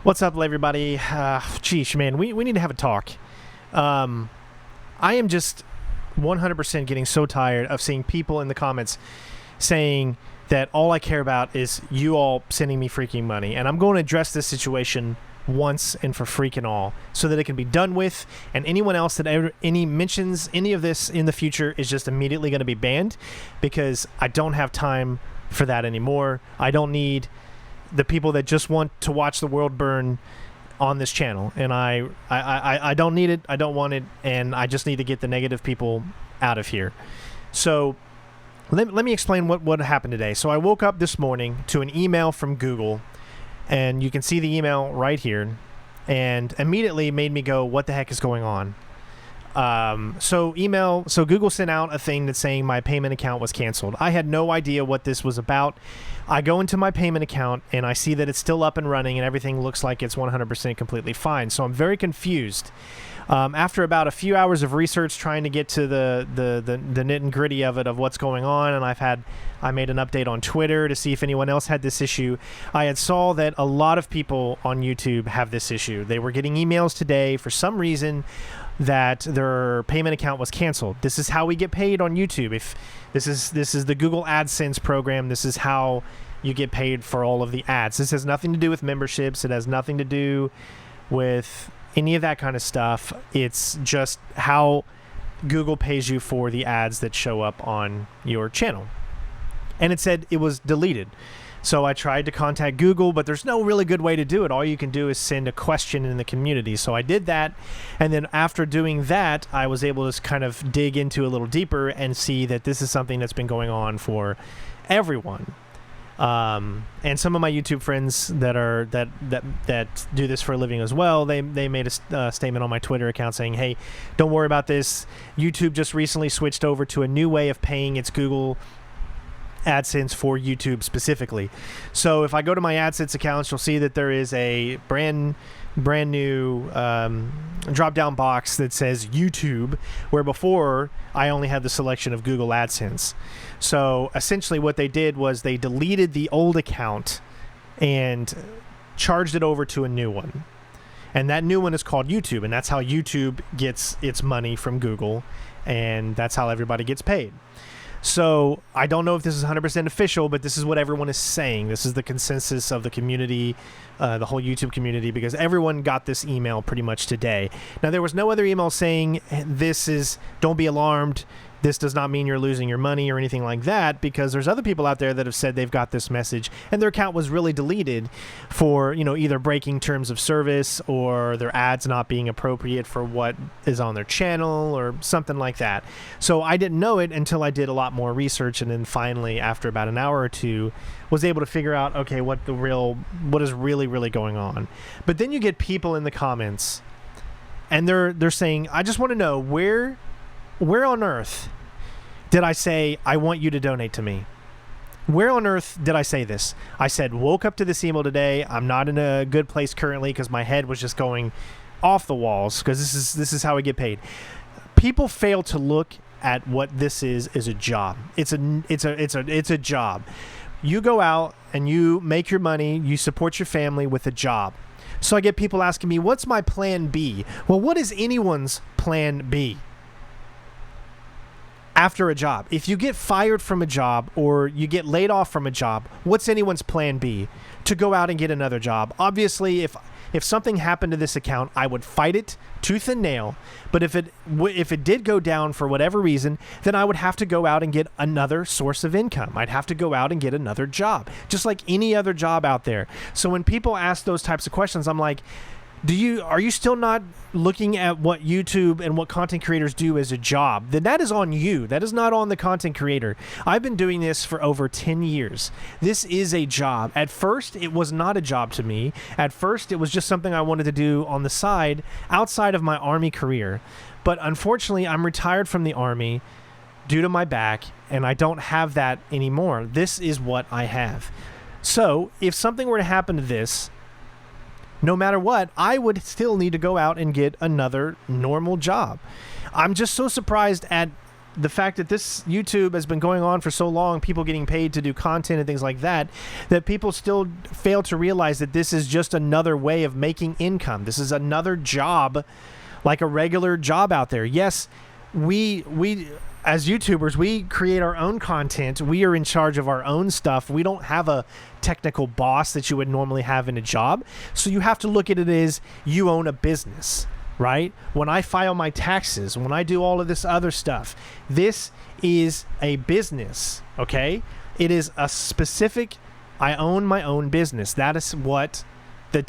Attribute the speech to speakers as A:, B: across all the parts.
A: What's up, everybody? Geesh, man, we need to have a talk. I am just 100% getting so tired of seeing people in the comments saying that all I care about is you all sending me freaking money. And I'm going to address this situation once and for freaking all so that it can be done with. And anyone else that ever mentions any of this in the future is just immediately going to be banned, because I don't have time for that anymore. I don't need the people that just want to watch the world burn on this channel, and I don't need it. I don't want it, and I just need to get the negative people out of here. So let me explain what happened today. So I woke up this morning to an email from Google, and you can see the email right here, and immediately made me go, what the heck is going on? So Google sent out a thing that's saying my payment account was canceled. I had no idea what this was about. I go into my payment account and I see that it's still up and running and everything looks like it's 100% completely fine. So I'm very confused. After about a few hours of research trying to get to the nit and gritty of it, of what's going on, and I made an update on Twitter to see if anyone else had this issue. I had saw that a lot of people on YouTube have this issue. They were getting emails today for some reason that their payment account was canceled. This is how we get paid on YouTube. If this is the Google AdSense program, this is how you get paid for all of the ads. This has nothing to do with memberships. It has nothing to do with any of that kind of stuff. It's just how Google pays you for the ads that show up on your channel. And it said it was deleted. So I tried to contact Google, but there's no really good way to do it. All you can do is send a question in the community. So I did that, and then after doing that, I was able to kind of dig into a little deeper and see that this is something that's been going on for everyone. And some of my YouTube friends that do this for a living as well, they made a statement on my Twitter account saying, hey, don't worry about this. YouTube just recently switched over to a new way of paying its Google AdSense for YouTube specifically. So if I go to my AdSense accounts, you'll see that there is a brand new drop down box that says YouTube, where before I only had the selection of Google AdSense. So essentially what they did was they deleted the old account and charged it over to a new one. And that new one is called YouTube, and that's how YouTube gets its money from Google, and that's how everybody gets paid. So I don't know if this is 100% official, but this is what everyone is saying. This is the consensus of the community, the whole YouTube community, because everyone got this email pretty much today. Now, there was no other email saying don't be alarmed. This does not mean you're losing your money or anything like that, because there's other people out there that have said they've got this message and their account was really deleted for, either breaking terms of service or their ads not being appropriate for what is on their channel or something like that. So I didn't know it until I did a lot more research, and then finally, after about an hour or two, was able to figure out, okay, what is really going on. But then you get people in the comments and they're saying, I just want to know where on earth did I say I want you to donate to me? Where on earth did I say this? I said, woke up to this email today. I'm not in a good place currently because my head was just going off the walls, because this is how I get paid. People fail to look at what this is a job. It's a job. You go out and you make your money, you support your family with a job. So I get people asking me, what's my plan B? Well, what is anyone's plan B after a job? If you get fired from a job or you get laid off from a job, what's anyone's plan B? To go out and get another job. Obviously, if something happened to this account, I would fight it tooth and nail. But if it did go down for whatever reason, then I would have to go out and get another source of income. I'd have to go out and get another job, just like any other job out there. So when people ask those types of questions, I'm like, are you still not looking at what YouTube and what content creators do as a job? Then that is on you. That is not on the content creator. I've been doing this for over 10 years. This is a job. At first, it was not a job to me. At first, it was just something I wanted to do on the side, outside of my Army career. But unfortunately, I'm retired from the Army due to my back, and I don't have that anymore. This is what I have. So if something were to happen to this, no matter what, I would still need to go out and get another normal job. I'm just so surprised at the fact that this YouTube has been going on for so long, people getting paid to do content and things like that, that people still fail to realize that this is just another way of making income. This is another job, like a regular job out there. Yes, we as YouTubers, we create our own content. We are in charge of our own stuff. We don't have a technical boss that you would normally have in a job. So you have to look at it as you own a business. Right? When I file my taxes, when I do all of this other stuff, this is a business, okay? It is a specific, I own my own business. That is what the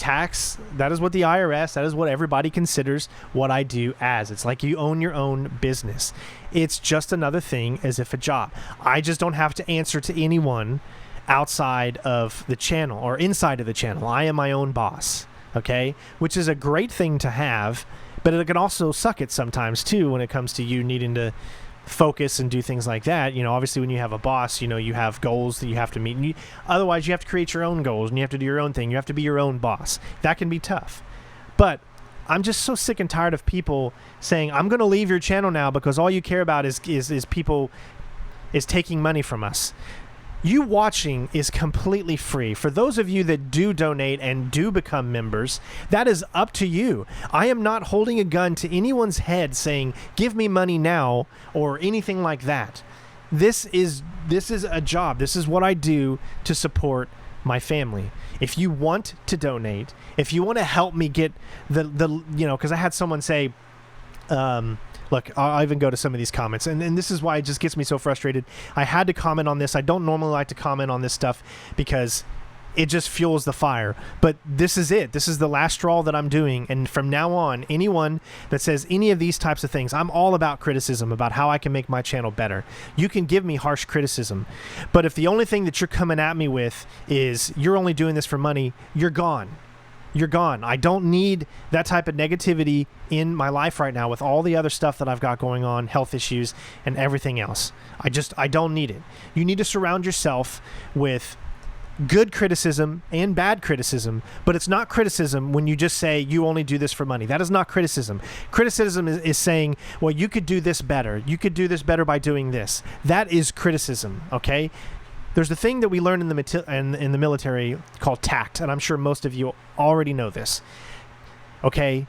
A: that is what the IRS, that is what everybody considers what I do as. It's like you own your own business. It's just another thing as if a job. I just don't have to answer to anyone outside of the channel or inside of the channel. I am my own boss. Okay, which is a great thing to have, but it can also suck it sometimes too when it comes to you needing to focus and do things like that. You know, obviously when you have a boss, you know, you have goals that you have to meet. And otherwise, you have to create your own goals and you have to do your own thing. You have to be your own boss. That can be tough. But I'm just so sick and tired of people saying, I'm going to leave your channel now because all you care about is people is taking money from us. You watching is completely free. For those of you that do donate and do become members, that is up to you. I am not holding a gun to anyone's head saying, give me money now or anything like that. This is a job. This is what I do to support my family. If you want to donate, if you want to help me get because I had someone say, look, I'll even go to some of these comments, and this is why it just gets me so frustrated. I had to comment on this. I don't normally like to comment on this stuff because it just fuels the fire. But this is it. This is the last straw that I'm doing. And from now on, anyone that says any of these types of things, I'm all about criticism, about how I can make my channel better. You can give me harsh criticism. But if the only thing that you're coming at me with is you're only doing this for money, you're gone. You're gone. I don't need that type of negativity in my life right now with all the other stuff that I've got going on, health issues and everything else. I don't need it. You need to surround yourself with good criticism and bad criticism, but it's not criticism when you just say you only do this for money. That is not criticism. Criticism is saying, well, you could do this better. You could do this better by doing this. That is criticism, okay? There's the thing that we learn in the military called tact, and I'm sure most of you already know this. Okay?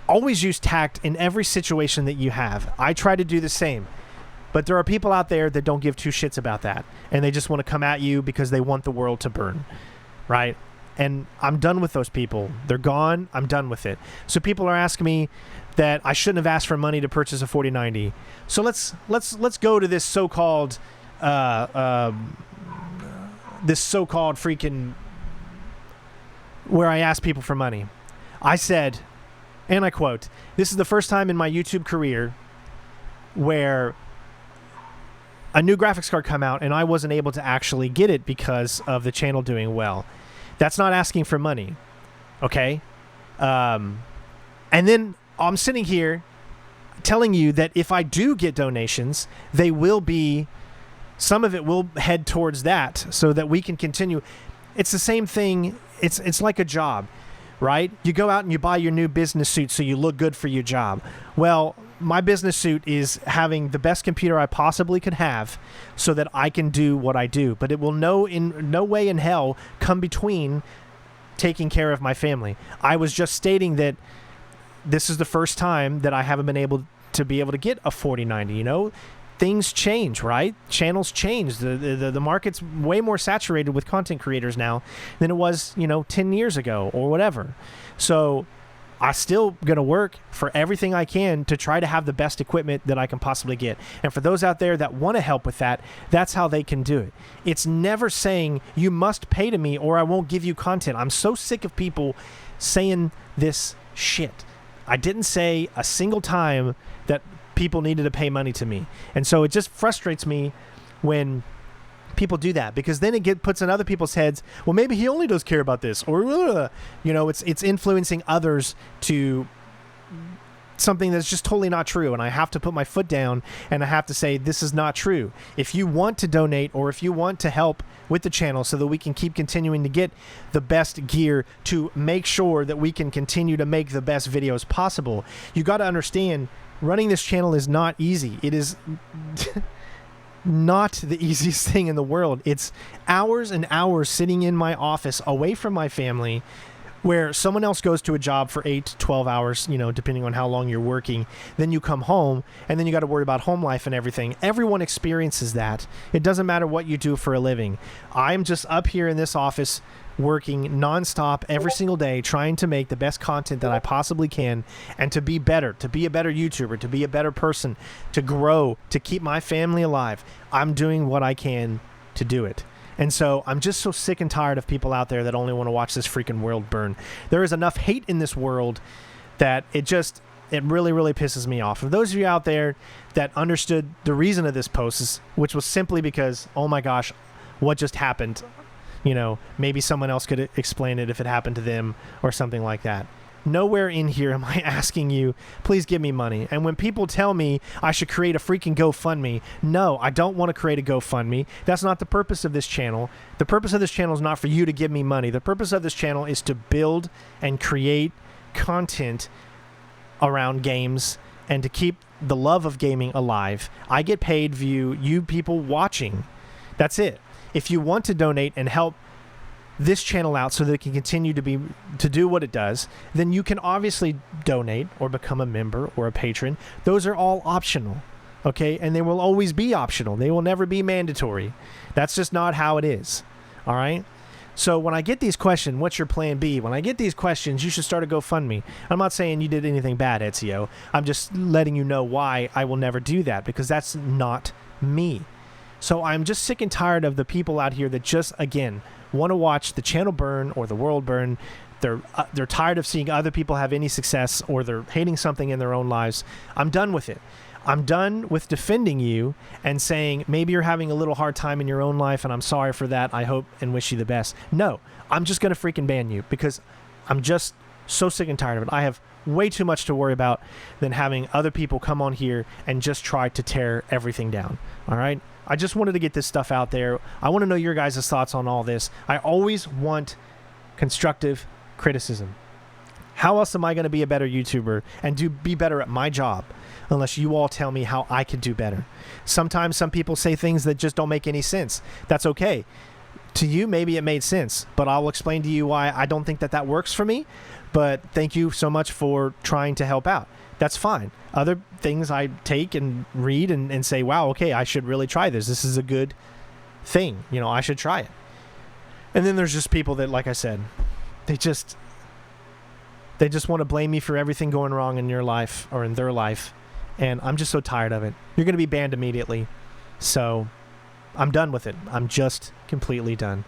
A: Always use tact in every situation that you have. I try to do the same. But there are people out there that don't give two shits about that, and they just want to come at you because they want the world to burn, right? And I'm done with those people. They're gone. I'm done with it. So people are asking me that I shouldn't have asked for money to purchase a 4090. So let's go to this so-called freaking where I ask people for money. I said, and I quote, "This is the first time in my YouTube career where a new graphics card come out and I wasn't able to actually get it because of the channel doing well." That's not asking for money, okay? And then I'm sitting here telling you that if I do get donations, they will be, some of it will head towards that so that we can continue. It's the same thing. It's like a job, right? You go out and you buy your new business suit so you look good for your job. Well, my business suit is having the best computer I possibly could have so that I can do what I do. But it will in no way in hell come between taking care of my family. I was just stating that this is the first time that I haven't been able to get a 4090, you know? Things change, right? Channels change. The market's way more saturated with content creators now than it was, 10 years ago or whatever. So I still going to work for everything I can to try to have the best equipment that I can possibly get. And for those out there that want to help with that, that's how they can do it. It's never saying you must pay to me or I won't give you content. I'm so sick of people saying this shit. I didn't say a single time that people needed to pay money to me. And so it just frustrates me when people do that, because then it puts in other people's heads, well, maybe he only does care about this, or it's influencing others to something that's just totally not true. And I have to put my foot down and I have to say, this is not true. If you want to donate or if you want to help with the channel so that we can keep continuing to get the best gear to make sure that we can continue to make the best videos possible, you got to understand running this channel is not easy. It is not the easiest thing in the world. It's hours and hours sitting in my office away from my family, where someone else goes to a job for 8 to 12 hours, you know, depending on how long you're working. Then you come home, and then you got to worry about home life and everything. Everyone experiences that. It doesn't matter what you do for a living. I'm just up here in this office working nonstop every single day, trying to make the best content that I possibly can, and to be better, to be a better YouTuber, to be a better person, to grow, to keep my family alive. I'm doing what I can to do it. And so I'm just so sick and tired of people out there that only want to watch this freaking world burn. There is enough hate in this world that it really, really pisses me off. For those of you out there that understood the reason of this post, which was simply because, oh my gosh, what just happened? You know, maybe someone else could explain it if it happened to them or something like that. Nowhere in here am I asking you, please give me money. And when people tell me I should create a freaking GoFundMe, no, I don't want to create a GoFundMe. That's not the purpose of this channel. The purpose of this channel is not for you to give me money. The purpose of this channel is to build and create content around games and to keep the love of gaming alive. I get paid view you people watching. That's it. If you want to donate and help this channel out so that it can continue to do what it does, then you can obviously donate or become a member or a patron. Those are all optional, okay? And they will always be optional. They will never be mandatory. That's just not how it is, all right? So when I get these questions, what's your plan B? When I get these questions, you should start a GoFundMe. I'm not saying you did anything bad, Ezio. I'm just letting you know why I will never do that, because that's not me. So I'm just sick and tired of the people out here that just, again, want to watch the channel burn or the world burn. They're tired of seeing other people have any success, or they're hating something in their own lives. I'm done with it. I'm done with defending you and saying maybe you're having a little hard time in your own life and I'm sorry for that. I hope and wish you the best. No, I'm just going to freaking ban you because I'm just so sick and tired of it. I have way too much to worry about than having other people come on here and just try to tear everything down. All right? I just wanted to get this stuff out there. I want to know your guys' thoughts on all this. I always want constructive criticism. How else am I going to be a better YouTuber and be better at my job unless you all tell me how I could do better? Sometimes some people say things that just don't make any sense. That's okay. To you, maybe it made sense, but I'll explain to you why I don't think that works for me. But thank you so much for trying to help out. That's fine. Other things I take and read and say, wow, okay, I should really try this. This is a good thing. You know, I should try it. And then there's just people that, like I said, they just want to blame me for everything going wrong in your life or in their life. And I'm just so tired of it. You're going to be banned immediately. So I'm done with it. I'm just completely done.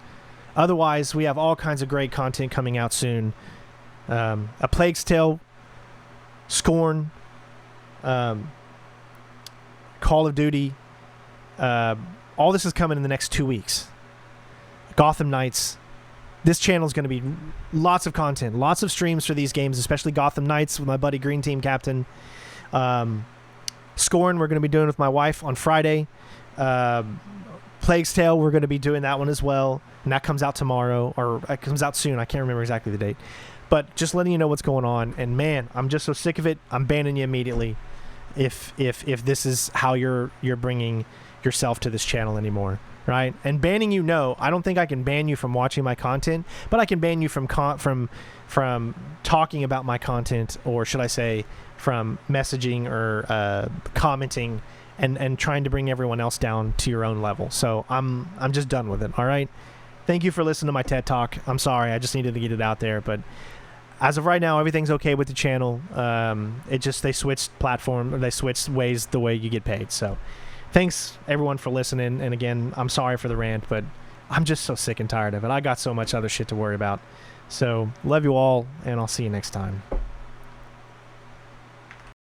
A: Otherwise, we have all kinds of great content coming out soon. A Plague's Tale, Scorn, Call of Duty. All this is coming in the next 2 weeks. Gotham Knights. This channel is going to be lots of content, lots of streams for these games, especially Gotham Knights with my buddy Green Team Captain. Scorn, we're going to be doing with my wife on Friday. Plague's Tale, we're going to be doing that one as well. And that comes out tomorrow, or it comes out soon. I can't remember exactly the date. But just letting you know what's going on. And man, I'm just so sick of it. I'm banning you immediately if this is how you're bringing yourself to this channel anymore, right? And banning you, no, I don't think I can ban you from watching my content, but I can ban you from talking about my content, or should I say, from messaging or commenting and trying to bring everyone else down to your own level. So I'm just done with it. All right. Thank you for listening to my TED Talk. I'm sorry, I just needed to get it out there, but as of right now, everything's okay with the channel. They switched platform, or they switched ways the way you get paid. So thanks everyone for listening. And again, I'm sorry for the rant, but I'm just so sick and tired of it. I got so much other shit to worry about. So love you all, and I'll see you next time.